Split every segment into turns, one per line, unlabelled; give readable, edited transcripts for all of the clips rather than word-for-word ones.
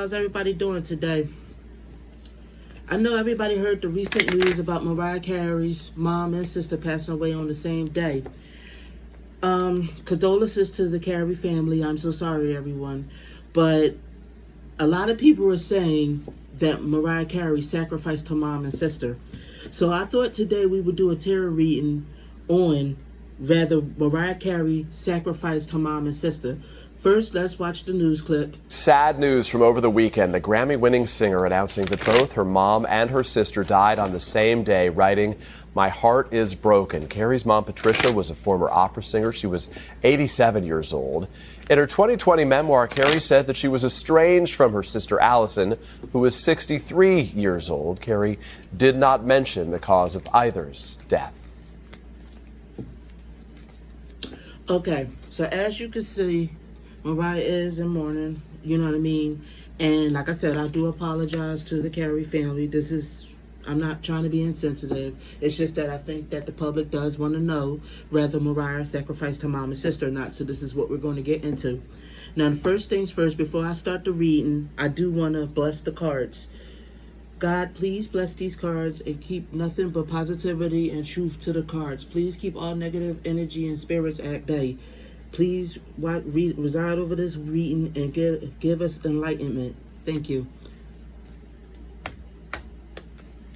how's everybody doing today? I know everybody heard the recent news about Mariah Carey's mom and sister passing away on the same day. Condolences to the Carey family. I'm so sorry, everyone. But a lot of people are saying that Mariah Carey sacrificed her mom and sister. So I thought today we would do a tarot reading on whether Mariah Carey sacrificed her mom and sister. First, let's watch the news clip.
Sad news from over the weekend. The Grammy-winning singer announcing that both her mom and her sister died on the same day, writing, "My heart is broken." Carey's mom, Patricia, was a former opera singer. She was 87 years old. In her 2020 memoir, Carey said that she was estranged from her sister Allison, who was 63 years old. Carey did not mention the cause of either's death.
Okay, so as you can see, Mariah is in mourning, you know what I mean? And like I said, I do apologize to the Carey family. I'm not trying to be insensitive. It's just that I think that the public does want to know whether Mariah sacrificed her mom and sister or not. So this is what we're going to get into. Now, the first things first, before I start the reading, I do want to bless the cards. God, please bless these cards and keep nothing but positivity and truth to the cards. Please keep all negative energy and spirits at bay. Please reside over this reading and give us enlightenment. Thank you.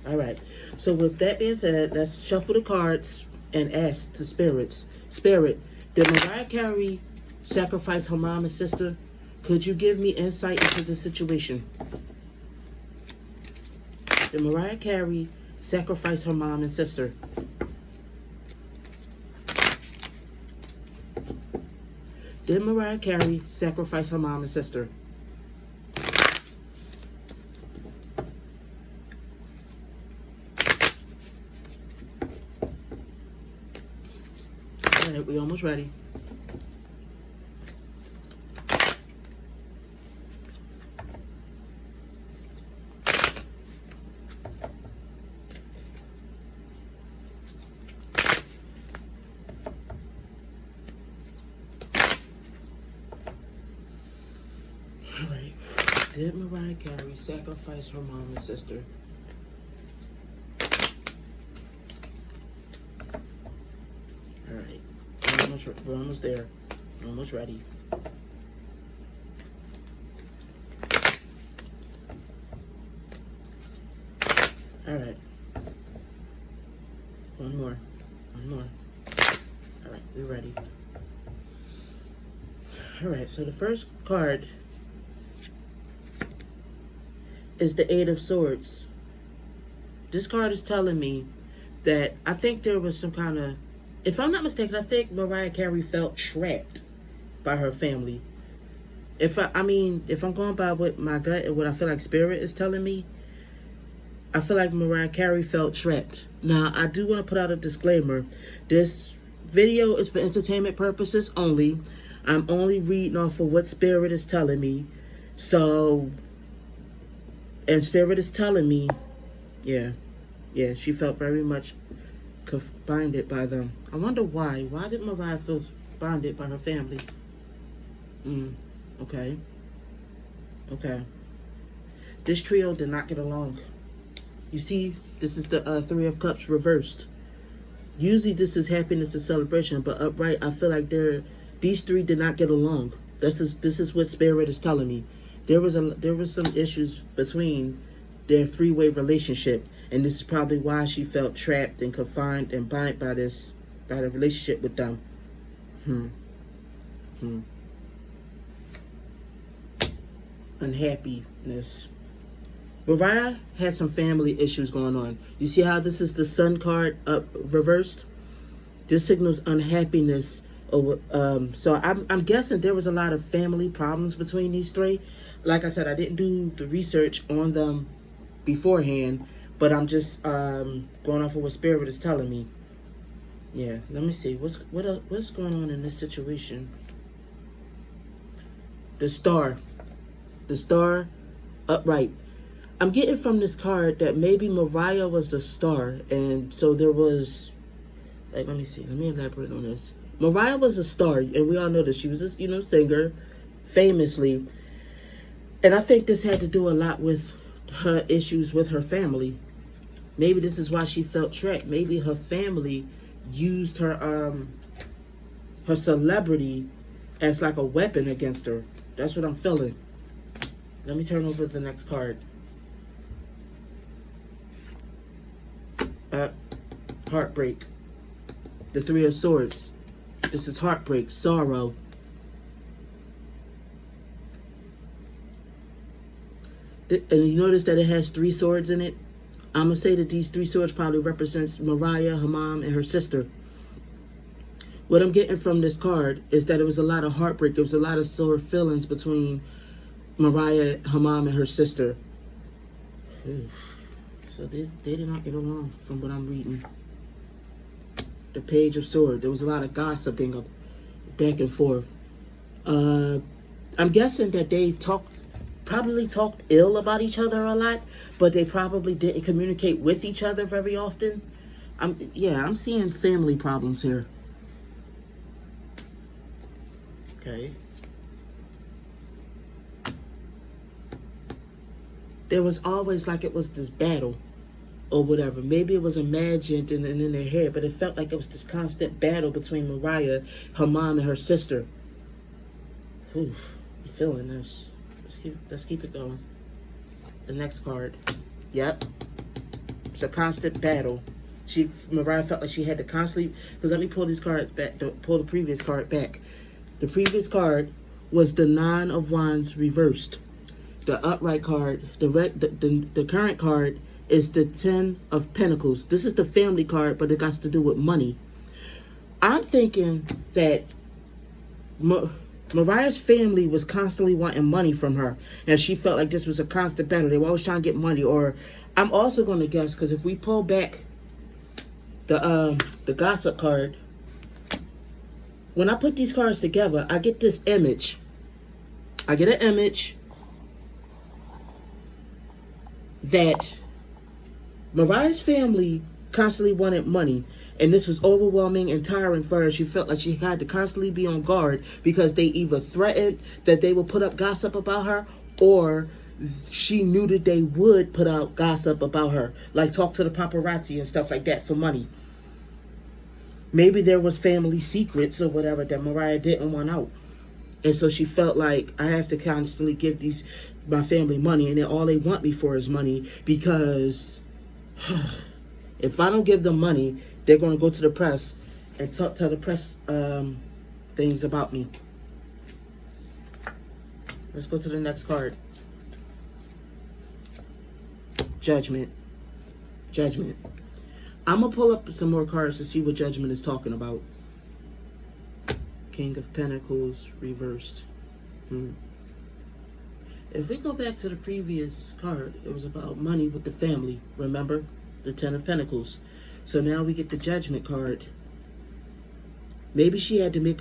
All right. So with that being said, let's shuffle the cards and ask the spirits. Spirit, did Mariah Carey sacrifice her mom and sister? Could you give me insight into the situation? Did Mariah Carey sacrifice her mom and sister? Did Mariah Carey sacrifice her mom and sister? All right, we're almost ready. Alright, did Mariah Carey sacrifice her mom and sister? Alright, we're almost there. Almost ready. Alright. One more. Alright, we're ready. Alright, so the first card is the Eight of Swords. This card is telling me that I think there was some kind of, if I'm not mistaken, I think Mariah Carey felt trapped by her family. If I'm going by what my gut and what I feel like Spirit is telling me, I feel like Mariah Carey felt trapped. Now, I do want to put out a disclaimer. This video is for entertainment purposes only. I'm only reading off of what Spirit is telling me. So, and Spirit is telling me, yeah, she felt very much binded by them. I wonder why. Why did Mariah feel bonded by her family? Okay. This trio did not get along. You see, this is the Three of Cups reversed. Usually this is happiness and celebration, but upright, I feel like these three did not get along. This is what Spirit is telling me. There was some issues between their three-way relationship, and this is probably why she felt trapped and confined and bound by the relationship with them. Unhappiness. Mariah had some family issues going on. You see how this is the Sun card up reversed? This signals unhappiness. So I'm guessing there was a lot of family problems between these three. Like I said, I didn't do the research on them beforehand, but I'm just going off of what Spirit is telling me. Yeah, let me see. What's going on in this situation? The Star upright. I'm getting from this card that maybe Mariah was the star, and so there was, like, let me see. Let me elaborate on this. Mariah was a star, and we all know that she was a, singer, famously. And I think this had to do a lot with her issues with her family. Maybe this is why she felt trapped. Maybe her family used her celebrity as like a weapon against her. That's what I'm feeling. Let me turn over the next card. Heartbreak. The Three of Swords. This is heartbreak, sorrow. And you notice that it has 3 swords in it? I'm going to say that these 3 swords probably represents Mariah, her mom, and her sister. What I'm getting from this card is that it was a lot of heartbreak. There was a lot of sore feelings between Mariah, her mom, and her sister. So they did not get along from what I'm reading. The Page of Swords. There was a lot of gossiping back and forth. I'm guessing that they probably talked ill about each other a lot, but they probably didn't communicate with each other very often. I'm seeing family problems here. Okay. There was always like it was this battle or whatever. Maybe it was imagined and in their head, but it felt like it was this constant battle between Mariah, her mom, and her sister. Whew, I'm feeling this. Let's keep it going. The next card. Yep. It's a constant battle. Mariah felt like she had to constantly, because let me pull these cards back, pull the previous card back. The previous card was the Nine of Wands reversed. The upright card, the current card is the Ten of Pentacles. This is the family card, but it got to do with money. I'm thinking that Mariah's family was constantly wanting money from her, and she felt like this was a constant battle. They were always trying to get money. Or I'm also going to guess, because if we pull back the gossip card, when I put these cards together, I get this image. I get an image that Mariah's family constantly wanted money, and this was overwhelming and tiring for her. She felt like she had to constantly be on guard because they either threatened that they would put up gossip about her, or she knew that they would put out gossip about her, like talk to the paparazzi and stuff like that for money. Maybe there was family secrets or whatever that Mariah didn't want out. And so she felt like, I have to constantly give my family money, and then all they want me for is money, because if I don't give them money, they're going to go to the press and tell the press things about me. Let's go to the next card. Judgment. Judgment. I'm going to pull up some more cards to see what Judgment is talking about. King of Pentacles reversed. If we go back to the previous card, it was about money with the family. Remember? The Ten of Pentacles. So now we get the Judgment card. Maybe she had to make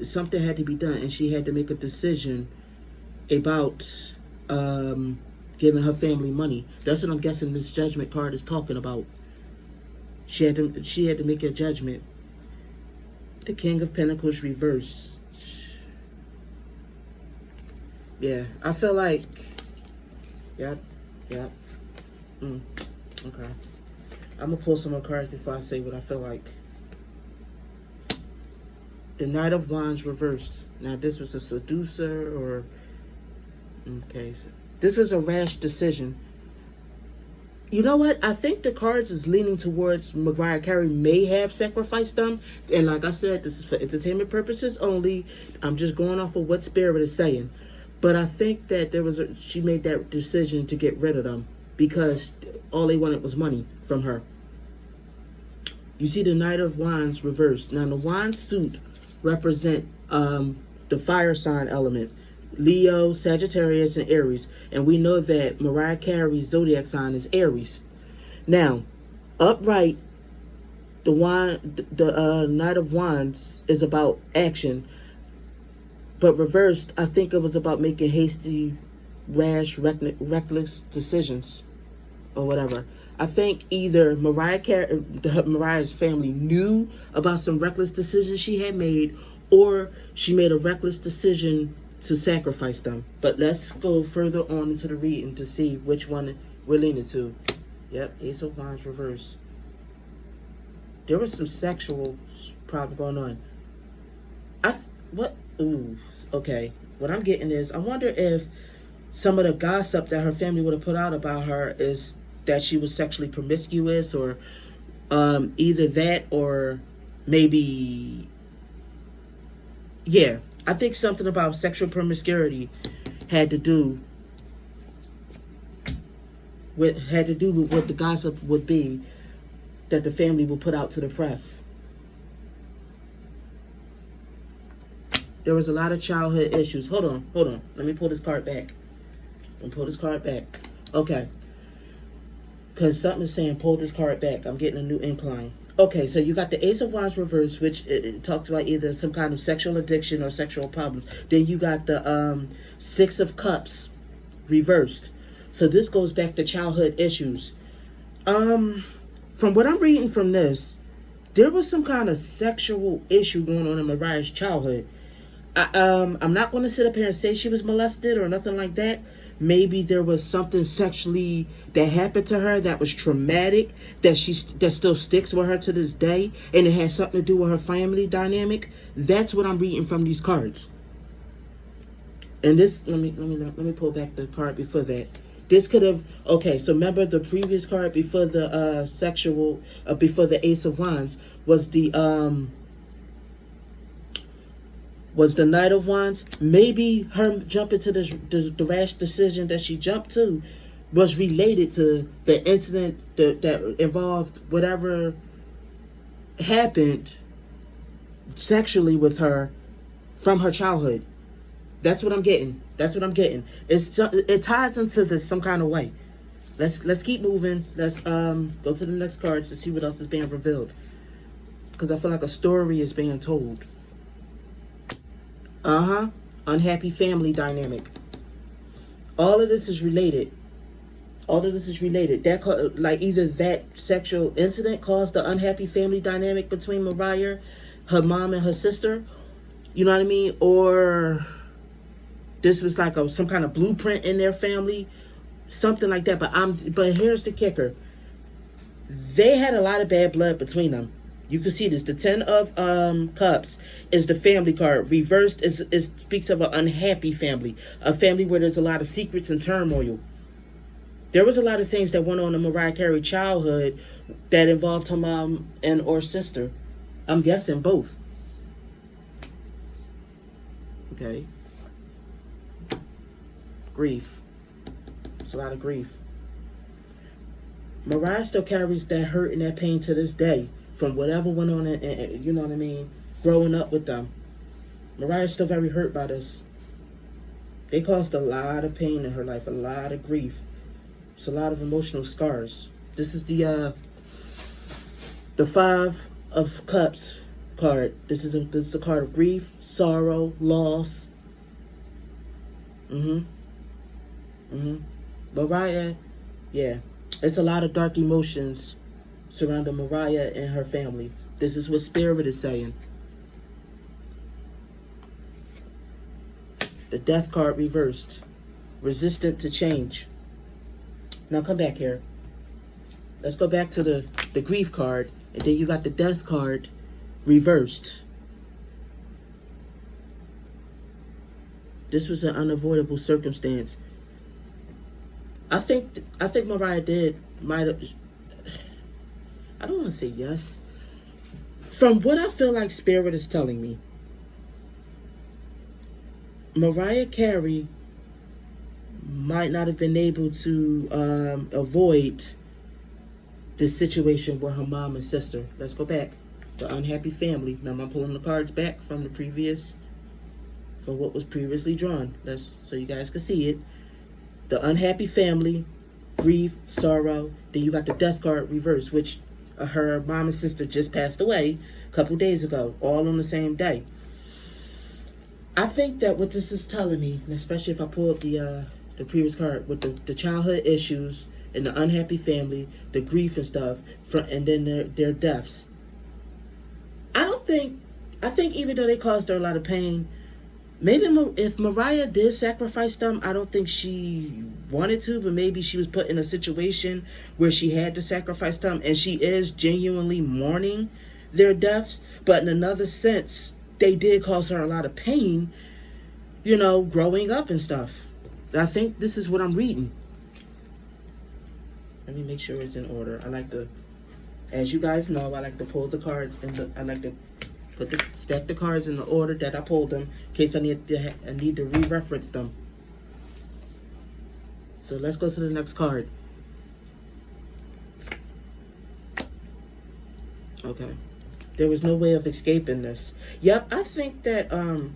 something had to be done, and she had to make a decision about giving her family money. That's what I'm guessing this Judgment card is talking about. She had to make a judgment. The King of Pentacles reversed. Yeah, I feel like, yep. Okay. I'm going to pull some more cards before I say what I feel like. The Knight of Wands reversed. Now, this was a seducer or... Okay, so this is a rash decision. You know what? I think the cards is leaning towards Mariah Carey may have sacrificed them. And like I said, this is for entertainment purposes only. I'm just going off of what Spirit is saying. But I think that she made that decision to get rid of them because all they wanted was money from her. You see the Knight of Wands reversed. Now, the Wand suit represent the fire sign element. Leo, Sagittarius, and Aries. And we know that Mariah Carey's zodiac sign is Aries. Now, upright, the Knight of Wands is about action. But reversed, I think it was about making hasty, rash, reckless decisions or whatever. I think either Mariah's family knew about some reckless decisions she had made, or she made a reckless decision to sacrifice them. But let's go further on into the reading to see which one we're leaning to. Yep, Ace of Wands reverse. There was some sexual problem going on. What? Ooh, okay. What I'm getting is, I wonder if some of the gossip that her family would have put out about her is that she was sexually promiscuous, or either that, or maybe, yeah, I think something about sexual promiscuity had to do with what the gossip would be that the family would put out to the press. There was a lot of childhood issues. Hold on. Let me pull this card back. Okay. Because something is saying pull this card back. I'm getting a new incline. Okay, so you got the Ace of Wands reversed, which it talks about either some kind of sexual addiction or sexual problems. Then you got the Six of Cups reversed. So this goes back to childhood issues. From what I'm reading from this, there was some kind of sexual issue going on in Mariah's childhood. I'm not going to sit up here and say she was molested or nothing like that. Maybe there was something sexually that happened to her that was traumatic, that still sticks with her to this day, and it has something to do with her family dynamic. That's what I'm reading from these cards. And this, let me pull back the card before that. This could have, okay, so remember the previous card before the before the Ace of Wands was the Knight of Wands. Maybe her jumping to the rash decision that she jumped to was related to the incident that involved whatever happened sexually with her from her childhood. That's what I'm getting. It ties into this some kind of way. Let's keep moving. Let's go to the next cards to see what else is being revealed. Because I feel like a story is being told. Unhappy family dynamic. All of this is related. That like either that sexual incident caused the unhappy family dynamic between Mariah, her mom, and her sister. You know what I mean? Or this was like some kind of blueprint in their family, something like that. But here's the kicker: they had a lot of bad blood between them. You can see this. The Ten of Cups is the family card. Reversed is speaks of an unhappy family, a family where there's a lot of secrets and turmoil. There was a lot of things that went on in Mariah Carey's childhood that involved her mom and or sister. I'm guessing both. Okay. Grief. It's a lot of grief. Mariah still carries that hurt and that pain to this day from whatever went on, and you know what I mean, growing up with them. Mariah's still very hurt by this. They caused a lot of pain in her life, a lot of grief. It's a lot of emotional scars. This is the Five of Cups card. This is a card of grief, sorrow, loss. Mariah, yeah. It's a lot of dark emotions surrounding Mariah and her family. This is what Spirit is saying. The Death card reversed. Resistant to change. Now come back here. Let's go back to the Grief card. And then you got the Death card reversed. This was an unavoidable circumstance. I think Mariah might have. I don't want to say yes. From what I feel like Spirit is telling me, Mariah Carey might not have been able to avoid the situation with her mom and sister. Let's go back. The unhappy family. Now I'm pulling the cards back from what was previously drawn. So you guys can see it. The unhappy family, grief, sorrow. Then you got the Death card reversed, which her mom and sister just passed away a couple days ago, all on the same day. I think that what this is telling me, and especially if I pull up the previous card with the childhood issues and the unhappy family, the grief and stuff, and then their deaths. I think even though they caused her a lot of pain, Maybe if Mariah did sacrifice them, I don't think she wanted to, but maybe she was put in a situation where she had to sacrifice them, and she is genuinely mourning their deaths. But in another sense, they did cause her a lot of pain, growing up and stuff. I think this is what I'm reading. Let me make sure it's in order. I like to, as you guys know, I like to pull the cards I like to stack the cards in the order that I pulled them, in case I need to re-reference them. So let's go to the next card. Okay. There was no way of escaping this. Yep, I think that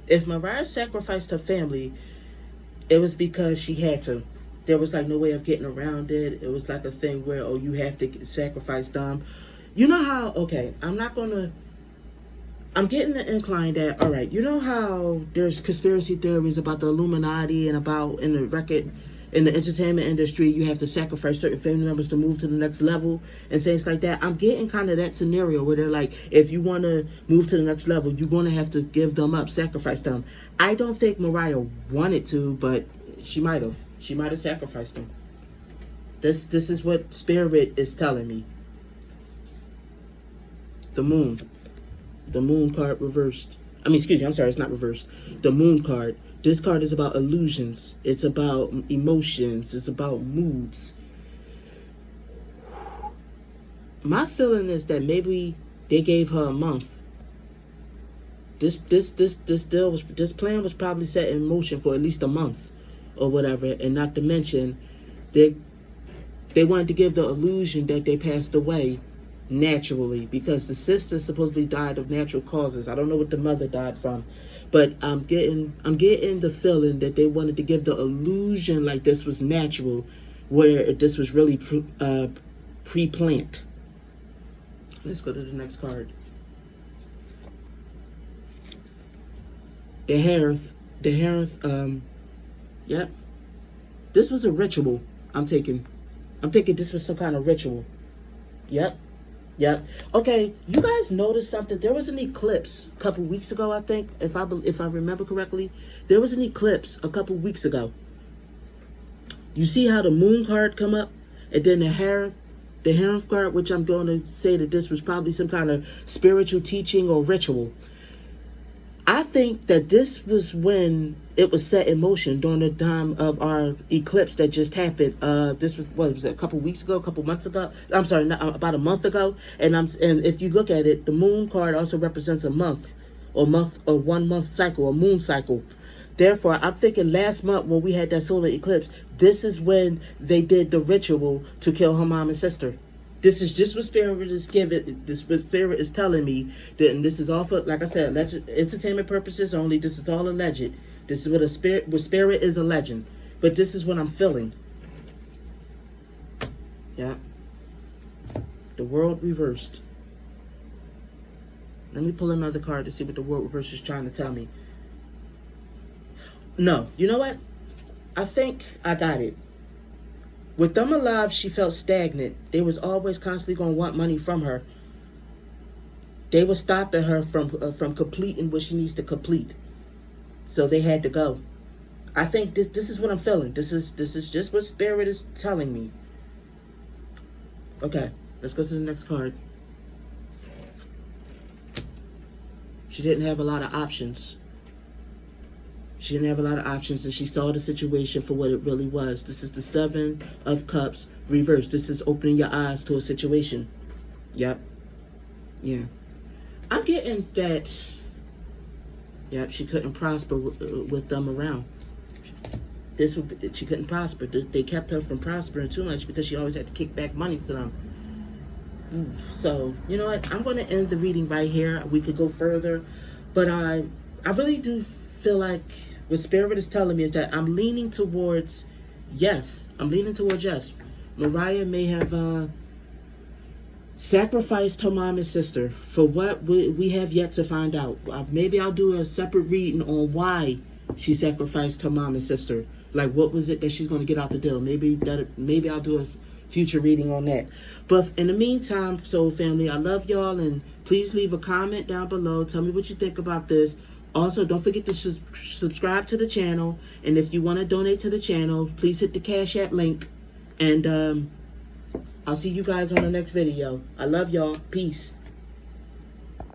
if Mariah sacrificed her family, it was because she had to. There was like no way of getting around it. It was like a thing where, oh, you have to sacrifice them. You know how, okay, I'm getting the incline that, all right, you know how there's conspiracy theories about the Illuminati and about in the entertainment industry, you have to sacrifice certain family members to move to the next level and things like that. I'm getting kind of that scenario where they're like, if you want to move to the next level, you're going to have to give them up, sacrifice them. I don't think Mariah wanted to, but she might have. She might have sacrificed them. This is what Spirit is telling me. The moon. The moon card reversed. Excuse me, I'm sorry, it's not reversed. The moon card. This card is about illusions. It's about emotions. It's about moods. My feeling is that maybe they gave her a month. This plan was probably set in motion for at least a month or whatever, and not to mention they wanted to give the illusion that they passed away naturally, because the sister supposedly died of natural causes. I don't know what the mother died from, but I'm getting the feeling that they wanted to give the illusion like this was natural, where this was really pre-planned. Let's go to the next card. The Hearth. Yep. This was a ritual. I'm thinking this was some kind of ritual. Yep. Okay, you guys noticed something? There was an eclipse a couple weeks ago, I think, if I remember correctly. There was an eclipse a couple weeks ago. You see how the moon card come up, and then the Hearth card, which I'm going to say that this was probably some kind of spiritual teaching or ritual. I think that this was when it was set in motion during the time of our eclipse that just happened. This was, what was it, a couple weeks ago, a couple months ago? I'm sorry, about a month ago. And if you look at it, the moon card also represents a month or 1 month cycle, a moon cycle. Therefore, I'm thinking last month when we had that solar eclipse, this is when they did the ritual to kill her mom and sister. This is just what Spirit is giving. This what Spirit is telling me that, and this is all for, like I said, alleged entertainment purposes only. This is all alleged. This is what Spirit is alleging. But this is what I'm feeling. Yeah. The world reversed. Let me pull another card to see what the world reversed is trying to tell me. No, you know what? I think I got it. With them alive, she felt stagnant. They was always constantly going to want money from her. They were stopping her from completing what she needs to complete. So they had to go. I think this is what I'm feeling. This is just what Spirit is telling me. Okay, let's go to the next card. She didn't have a lot of options. And she saw the situation for what it really was. This is the 7 of Cups reversed. This is opening your eyes to a situation. Yep. Yeah. I'm getting that. Yep, she couldn't prosper with them around. She couldn't prosper. They kept her from prospering too much because she always had to kick back money to them. So, you know what? I'm going to end the reading right here. We could go further. But I really do feel like what Spirit is telling me is that I'm leaning towards yes. Mariah may have sacrificed her mom and sister for what we have yet to find out. Maybe I'll do a separate reading on why she sacrificed her mom and sister. Like, what was it that she's going to get out the deal? Maybe I'll do a future reading on that. But in the meantime, Soul Family, I love y'all, and please leave a comment down below. Tell me what you think about this. Also, don't forget to subscribe to the channel. And if you want to donate to the channel, please hit the Cash App link. And I'll see you guys on the next video. I love y'all. Peace.